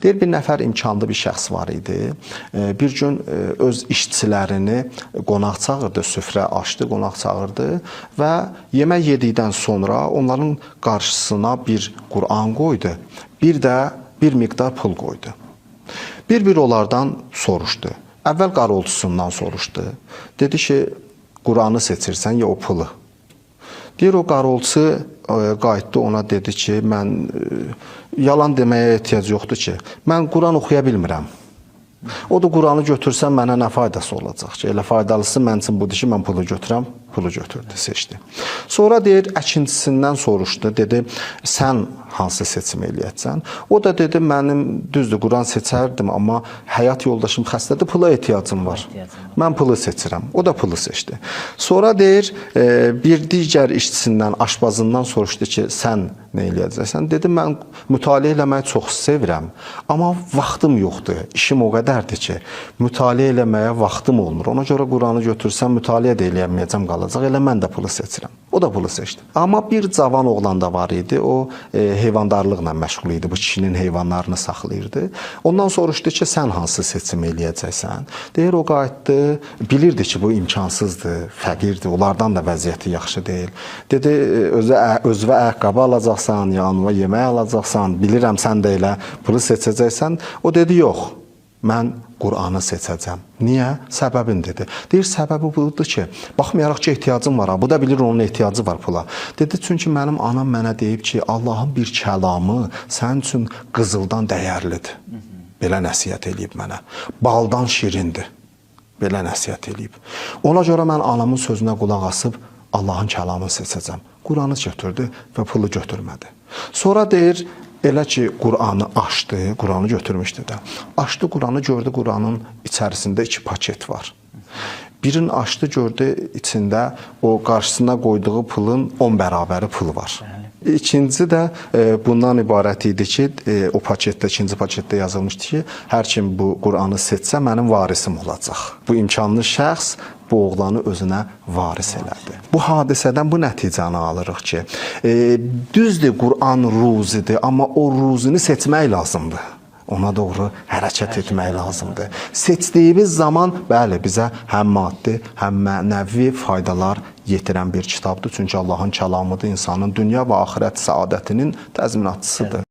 Deyir, bir nəfər imkanlı bir şəxs var idi. Bir gün öz işçilərini qonaq çağırdı, süfrə açdı, qonaq çağırdı və yemək yedikdən sonra onların qarşısına bir Quran qoydu, bir də bir miqdar pul qoydu. Bir onlardan soruşdu. Əvvəl qaroltusundan soruşdu. Dedi ki, Quranı seçirsən ya o pulu. Deyir, o qaroltusu qayıtdı, ona dedi ki, mən yalan deməyə ehtiyac yoxdur ki, mən Quran oxuya bilmirəm. O da Quranı götürsəm mənə nə faydası olacaq ki? Elə faydalısı mən üçün budur ki, mən pulu götürəm, pulu götürdü, seçdi. Sonra deyir, əkincisindən soruşdu, dedi, sən hansı seçim eləyəcəksən? O da dedi, mənim düzdür, Quran seçərdim, amma həyat yoldaşım xəstədir, pula ehtiyacım var. Mən pulu seçirəm. O da pulu seçdi. Sonra deyir, bir digər işçisindən, aşbazından soruşdu ki, sən nə eləyəcəksən? Dedi, mən mütaliə eləməyi çox sevirəm, amma vaxtım yoxdur. İşim o qədərdir ki, mütaliə eləməyə vaxtım olmur. Ona görə Quranı götürsəm, mütaliə də eləyəməyəcəm qalacaq. Elə mən də pulu seçirəm. O da pulu seçdi. Amma bir cavan oğlan da var idi. O heyvandarlıqla məşğul idi. Bu kişinin heyvanlarını saxlayırdı. Ondan soruşdu ki, sən hansı seçim eləyəcəksən? Deyir, o qayıtdı. Bilirdi ki, bu imkansızdır, fəqirdir. Onlardan da vəziyyəti yaxşı deyil. Dedi, özünə ayaqqabı alacaqsan, yanına yemək alacaqsan, bilirəm sən də elə pulu seçəcəksən. O dedi, yox, mən Quranı seçəcəm. Niyə? Səbəbin dedi. Deyir, səbəbi budur ki, baxmayaraq ki, ehtiyacım var. Bu da bilir, onun ehtiyacı var pula. Dedi, çünki mənim anam mənə deyib ki, Allahın bir kəlamı sənin üçün qızıldan dəyərlidir. Belə nəsiyyət eləyib mənə. Baldan şirindir. Belə nəsiyyət eləyib. Ona görə mən anamın sözünə qulaq asıb Allahın kəlamını seçəcəm. Quranı götürdü və pulu götürmədi. Sonra deyir, elə ki, Quranı açdı, Quranı götürmüşdü də. Açdı Quranı, gördü Quranın içərisində 2 paket var. Birini açdı, gördü içində o qarşısına qoyduğu pulun 10 bərabəri pul var. İkinci də bundan ibarət idi ki, o paketdə, ikinci paketdə yazılmışdı ki, hər kim bu Quranı seçsə, mənim varisim olacaq. Bu imkanlı şəxs bu oğlanı özünə varis elədi. Bu hadisədən bu nəticəni alırıq ki, düzdür, Quran ruzidir, amma o ruzini seçmək lazımdır. Ona doğru hərəkət etmək lazımdır. Seçdiyimiz zaman, bəli, bizə həm maddi, həm mənəvi faydalar yetirən bir kitabdır. Çünki Allahın kəlamıdır, insanın dünya və axirət səadətinin təzminatçısıdır.